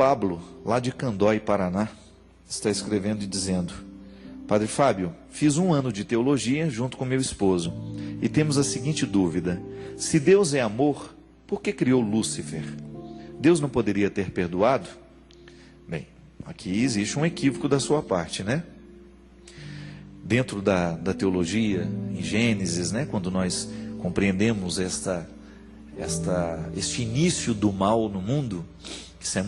Pablo, lá de Candói, Paraná, está escrevendo e dizendo: Padre Fábio, fiz 1 ano de teologia junto com meu esposo e temos a seguinte dúvida: se Deus é amor, por que criou Lúcifer? Deus não poderia ter perdoado? Bem, aqui existe um equívoco da sua parte, né? Dentro da teologia, em Gênesis, né, quando nós compreendemos este início do mal no mundo, isso é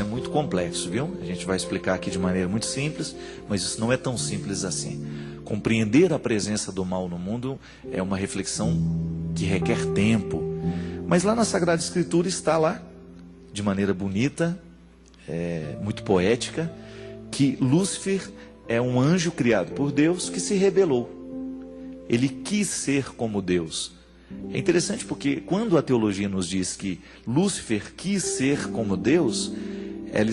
muito complexo, viu? A gente vai explicar aqui de maneira muito simples, mas isso não é tão simples assim. Compreender a presença do mal no mundo é uma reflexão que requer tempo. Mas lá na Sagrada Escritura está lá, de maneira bonita, muito poética, que Lúcifer é um anjo criado por Deus que se rebelou. Ele quis ser como Deus. É interessante porque quando a teologia nos diz que Lúcifer quis ser como Deus, ela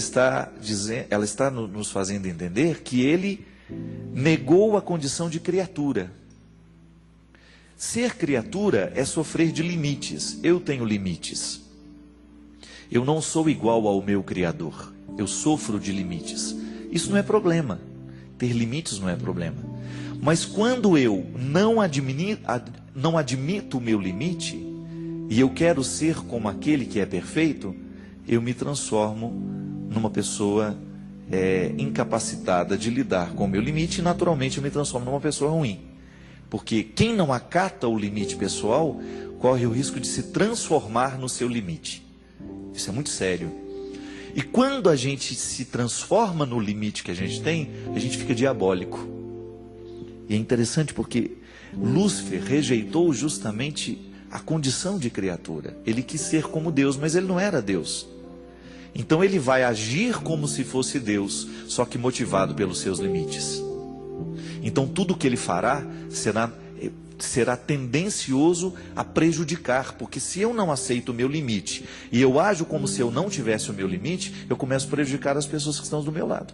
está nos fazendo entender que ele negou a condição de criatura. Ser criatura é sofrer de limites. Eu tenho limites. Eu não sou igual ao meu Criador. Eu sofro de limites. Isso não é problema. Ter limites não é problema. Mas quando eu não admito o meu limite, e eu quero ser como aquele que é perfeito, eu me transformo numa pessoa incapacitada de lidar com o meu limite, e naturalmente eu me transformo numa pessoa ruim. Porque quem não acata o limite pessoal, corre o risco de se transformar no seu limite. Isso é muito sério. E quando a gente se transforma no limite que a gente tem, a gente fica diabólico. E é interessante porque Lúcifer rejeitou justamente a condição de criatura. Ele quis ser como Deus, mas ele não era Deus. Então ele vai agir como se fosse Deus, só que motivado pelos seus limites. Então tudo que ele fará será tendencioso a prejudicar, porque se eu não aceito o meu limite e eu ajo como se eu não tivesse o meu limite, eu começo a prejudicar as pessoas que estão do meu lado.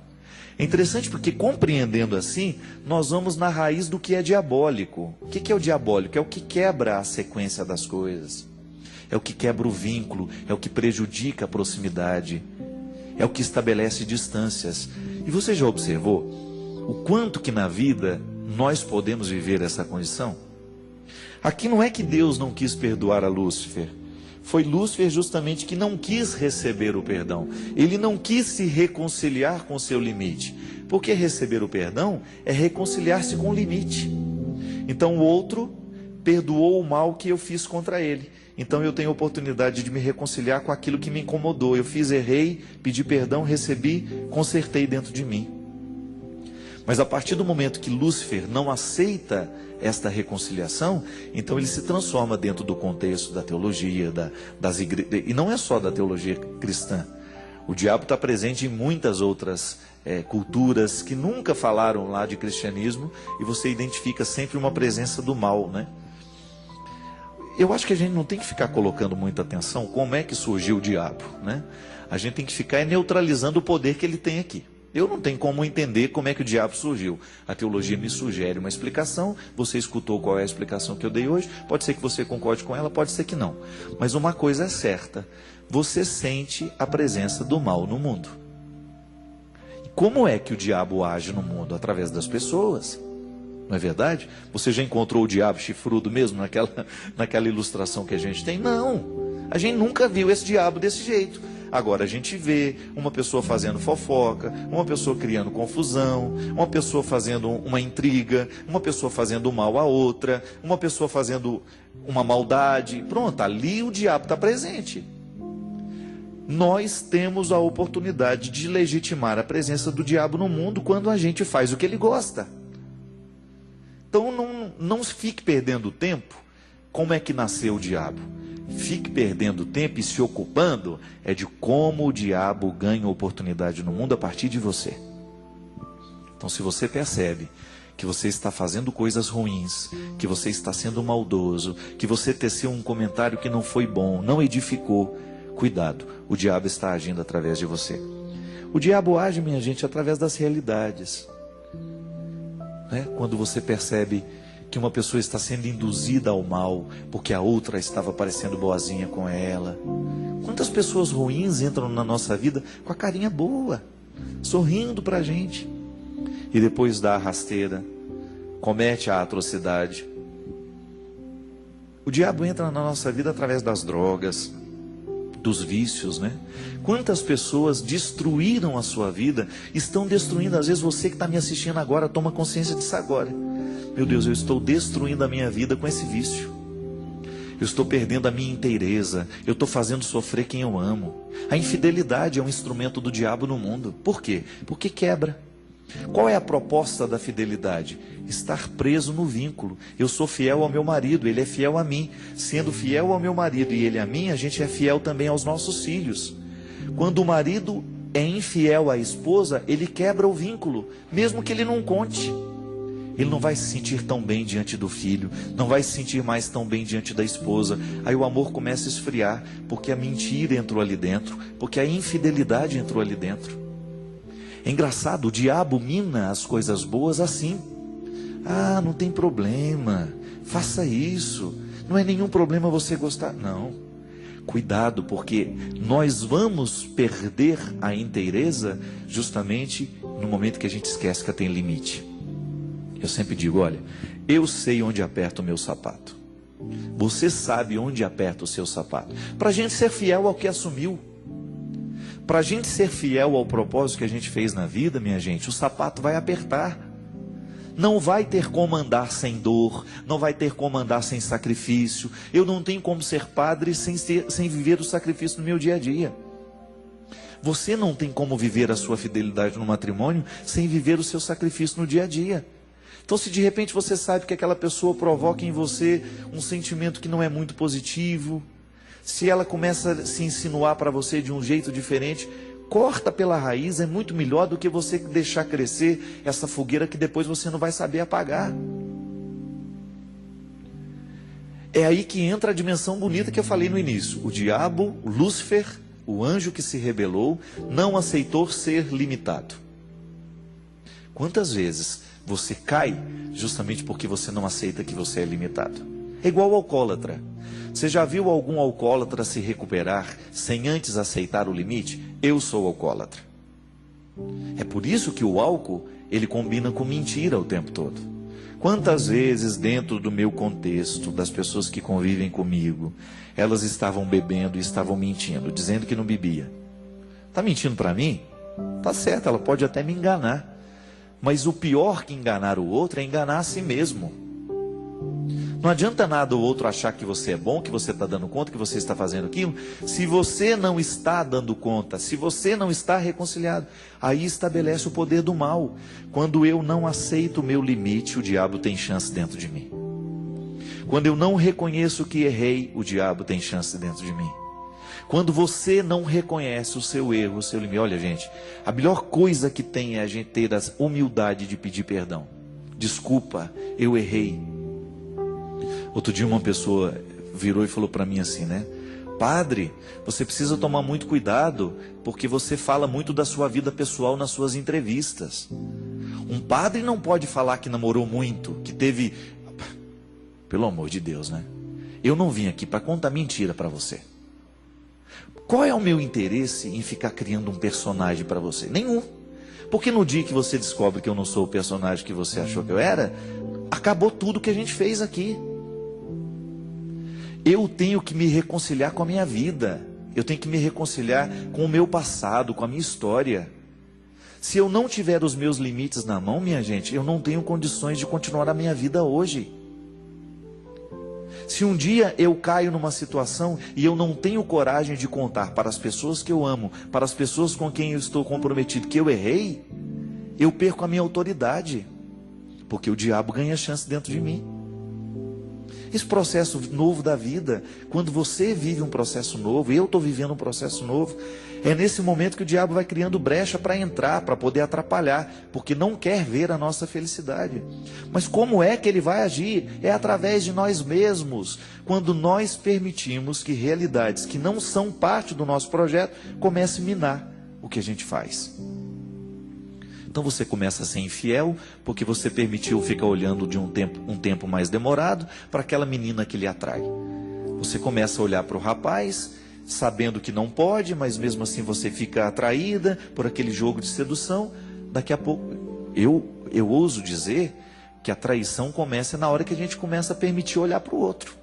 É interessante porque, compreendendo assim, nós vamos na raiz do que é diabólico. O que é o diabólico? É o que quebra a sequência das coisas, é o que quebra o vínculo, é o que prejudica a proximidade, é o que estabelece distâncias. E você já observou o quanto que na vida nós podemos viver essa condição? Aqui não é que Deus não quis perdoar a Lúcifer. Foi Lúcifer justamente que não quis receber o perdão. Ele não quis se reconciliar com o seu limite. Porque receber o perdão é reconciliar-se com o limite. Então o outro perdoou o mal que eu fiz contra ele. Então eu tenho a oportunidade de me reconciliar com aquilo que me incomodou. Eu fiz, errei, pedi perdão, recebi, consertei dentro de mim. Mas a partir do momento que Lúcifer não aceita esta reconciliação, então ele se transforma dentro do contexto da teologia, das igrejas, e não é só da teologia cristã. O diabo está presente em muitas outras culturas que nunca falaram lá de cristianismo, e você identifica sempre uma presença do mal, né? Eu acho que a gente não tem que ficar colocando muita atenção como é que surgiu o diabo, né? A gente tem que ficar neutralizando o poder que ele tem aqui. Eu não tenho como entender como é que o diabo surgiu. A teologia me sugere uma explicação. Você escutou qual é a explicação que eu dei hoje. Pode ser que você concorde com ela, pode ser que não. Mas uma coisa é certa: você sente a presença do mal no mundo. E como é que o diabo age no mundo? Através das pessoas. Não é verdade? Você já encontrou o diabo chifrudo mesmo naquela ilustração que a gente tem? Não. A gente nunca viu esse diabo desse jeito. Agora a gente vê uma pessoa fazendo fofoca, uma pessoa criando confusão, uma pessoa fazendo uma intriga, uma pessoa fazendo mal a outra, uma pessoa fazendo uma maldade. Pronto, ali o diabo está presente. Nós temos a oportunidade de legitimar a presença do diabo no mundo quando a gente faz o que ele gosta. Então não fique perdendo tempo. Como é que nasceu o diabo? Fique perdendo tempo e se ocupando de como o diabo ganha oportunidade no mundo a partir de você. Então, se você percebe que você está fazendo coisas ruins, que você está sendo maldoso, que você teceu um comentário que não foi bom, não edificou, cuidado, o diabo está agindo através de você. O diabo age, minha gente, através das realidades. Quando você percebe que uma pessoa está sendo induzida ao mal porque a outra estava parecendo boazinha com ela. Quantas pessoas ruins entram na nossa vida com a carinha boa, sorrindo para a gente, e depois dá a rasteira, comete a atrocidade. O diabo entra na nossa vida através das drogas, dos vícios, né? Quantas pessoas destruíram a sua vida, estão destruindo. Às vezes você que está me assistindo agora, toma consciência disso agora. Meu Deus, eu estou destruindo a minha vida com esse vício. Eu estou perdendo a minha inteireza. Eu estou fazendo sofrer quem eu amo. A infidelidade é um instrumento do diabo no mundo. Por quê? Porque quebra. Qual é a proposta da fidelidade? Estar preso no vínculo. Eu sou fiel ao meu marido, ele é fiel a mim. Sendo fiel ao meu marido e ele a mim, a gente é fiel também aos nossos filhos. Quando o marido é infiel à esposa, ele quebra o vínculo, mesmo que ele não conte. Ele não vai se sentir tão bem diante do filho, não vai se sentir mais tão bem diante da esposa. Aí o amor começa a esfriar, porque a mentira entrou ali dentro, porque a infidelidade entrou ali dentro. É engraçado, o diabo mina as coisas boas assim. Ah, não tem problema, faça isso, não é nenhum problema você gostar. Não, cuidado, porque nós vamos perder a inteireza justamente no momento que a gente esquece que tem limite. Eu sempre digo, olha, eu sei onde aperta o meu sapato. Você sabe onde aperta o seu sapato. Para a gente ser fiel ao que assumiu. Para a gente ser fiel ao propósito que a gente fez na vida, minha gente, o sapato vai apertar. Não vai ter como andar sem dor, não vai ter como andar sem sacrifício. Eu não tenho como ser padre sem viver o sacrifício no meu dia a dia. Você não tem como viver a sua fidelidade no matrimônio sem viver o seu sacrifício no dia a dia. Então, se de repente você sabe que aquela pessoa provoca em você um sentimento que não é muito positivo, se ela começa a se insinuar para você de um jeito diferente, corta pela raiz, é muito melhor do que você deixar crescer essa fogueira que depois você não vai saber apagar. É aí que entra a dimensão bonita que eu falei no início. O diabo, o Lúcifer, o anjo que se rebelou, não aceitou ser limitado. Quantas vezes você cai justamente porque você não aceita que você é limitado? É igual ao alcoólatra. Você já viu algum alcoólatra se recuperar sem antes aceitar o limite? Eu sou alcoólatra. É por isso que o álcool, ele combina com mentira o tempo todo. Quantas vezes dentro do meu contexto, das pessoas que convivem comigo, elas estavam bebendo e estavam mentindo, dizendo que não bebia. Está mentindo para mim? Tá certo, ela pode até me enganar. Mas o pior que enganar o outro é enganar a si mesmo. Não adianta nada o outro achar que você é bom, que você está dando conta, que você está fazendo aquilo, se você não está dando conta, se você não está reconciliado. Aí estabelece o poder do mal. Quando eu não aceito o meu limite, o diabo tem chance dentro de mim. Quando eu não reconheço que errei, o diabo tem chance dentro de mim. Quando você não reconhece o seu erro, o seu limite. Olha, gente, a melhor coisa que tem é a gente ter a humildade de pedir perdão. Desculpa, eu errei. Outro dia uma pessoa virou e falou para mim assim, né? Padre, você precisa tomar muito cuidado, porque você fala muito da sua vida pessoal nas suas entrevistas. Um padre não pode falar que namorou muito, que teve... Pelo amor de Deus, né? Eu não vim aqui para contar mentira para você. Qual é o meu interesse em ficar criando um personagem para você? Nenhum. Porque no dia que você descobre que eu não sou o personagem que você achou que eu era, acabou tudo que a gente fez aqui. Eu tenho que me reconciliar com a minha vida. Eu tenho que me reconciliar com o meu passado, com a minha história. Se eu não tiver os meus limites na mão, minha gente, eu não tenho condições de continuar a minha vida hoje. Se um dia eu caio numa situação e eu não tenho coragem de contar para as pessoas que eu amo, para as pessoas com quem eu estou comprometido, que eu errei, eu perco a minha autoridade, porque o diabo ganha chance dentro de mim. Esse processo novo da vida, quando você vive um processo novo, eu estou vivendo um processo novo, é nesse momento que o diabo vai criando brecha para entrar, para poder atrapalhar, porque não quer ver a nossa felicidade. Mas como é que ele vai agir? É através de nós mesmos, quando nós permitimos que realidades que não são parte do nosso projeto comecem a minar o que a gente faz. Então você começa a ser infiel, porque você permitiu ficar olhando de um tempo mais demorado para aquela menina que lhe atrai. Você começa a olhar para o rapaz, sabendo que não pode, mas mesmo assim você fica atraída por aquele jogo de sedução. Daqui a pouco, eu ouso dizer que a traição começa na hora que a gente começa a permitir olhar para o outro.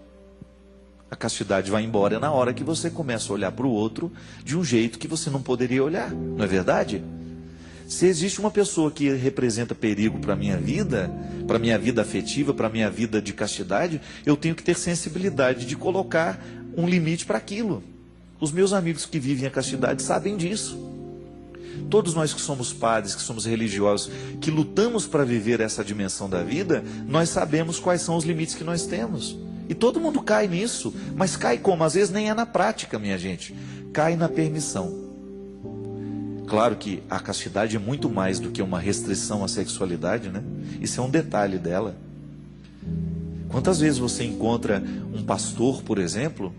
A castidade vai embora na hora que você começa a olhar para o outro de um jeito que você não poderia olhar, não é verdade? Se existe uma pessoa que representa perigo para a minha vida afetiva, para a minha vida de castidade, eu tenho que ter sensibilidade de colocar um limite para aquilo. Os meus amigos que vivem a castidade sabem disso. Todos nós que somos padres, que somos religiosos, que lutamos para viver essa dimensão da vida, nós sabemos quais são os limites que nós temos. E todo mundo cai nisso, mas cai como? Às vezes nem é na prática, minha gente. Cai na permissão. Claro que a castidade é muito mais do que uma restrição à sexualidade, né? Isso é um detalhe dela. Quantas vezes você encontra um pastor, por exemplo,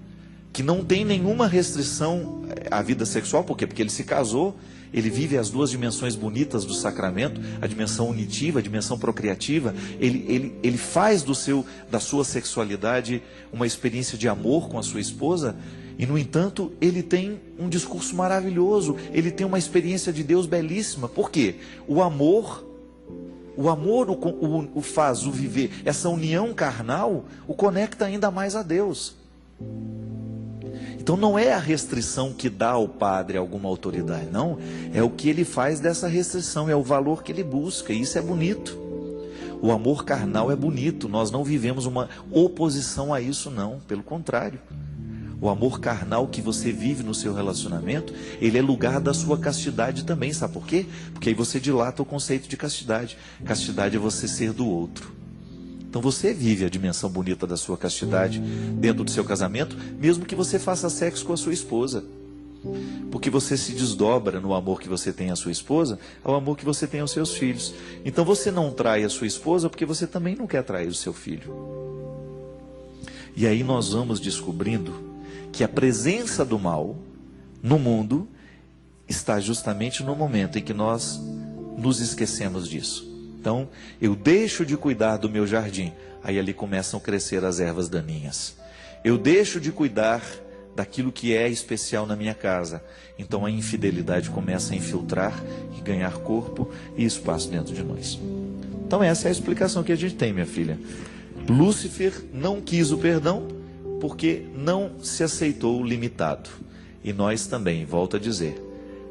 que não tem nenhuma restrição à vida sexual? Por quê? Porque ele se casou, ele vive as duas dimensões bonitas do sacramento, a dimensão unitiva, a dimensão procriativa. Ele faz da sua sexualidade uma experiência de amor com a sua esposa. E, no entanto, ele tem um discurso maravilhoso, ele tem uma experiência de Deus belíssima. Por quê? O amor o faz o viver, essa união carnal o conecta ainda mais a Deus. Então não é a restrição que dá ao padre alguma autoridade, não. É o que ele faz dessa restrição, é o valor que ele busca, e isso é bonito. O amor carnal é bonito, nós não vivemos uma oposição a isso, não, pelo contrário. O amor carnal que você vive no seu relacionamento, ele é lugar da sua castidade também, sabe por quê? Porque aí você dilata o conceito de castidade. Castidade é você ser do outro. Então você vive a dimensão bonita da sua castidade dentro do seu casamento, mesmo que você faça sexo com a sua esposa. Porque você se desdobra no amor que você tem à sua esposa, ao amor que você tem aos seus filhos. Então você não trai a sua esposa porque você também não quer trair o seu filho. E aí nós vamos descobrindo que a presença do mal no mundo está justamente no momento em que nós nos esquecemos disso. Então, eu deixo de cuidar do meu jardim, aí ali começam a crescer as ervas daninhas. Eu deixo de cuidar daquilo que é especial na minha casa, então a infidelidade começa a infiltrar e ganhar corpo e espaço dentro de nós. Então essa é a explicação que a gente tem, minha filha. Lúcifer não quis o perdão porque não se aceitou limitado. E nós também, volto a dizer,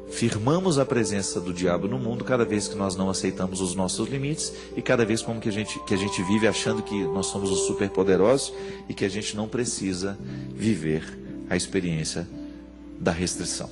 firmamos a presença do diabo no mundo cada vez que nós não aceitamos os nossos limites e cada vez como que a gente vive achando que nós somos os superpoderosos e que a gente não precisa viver a experiência da restrição.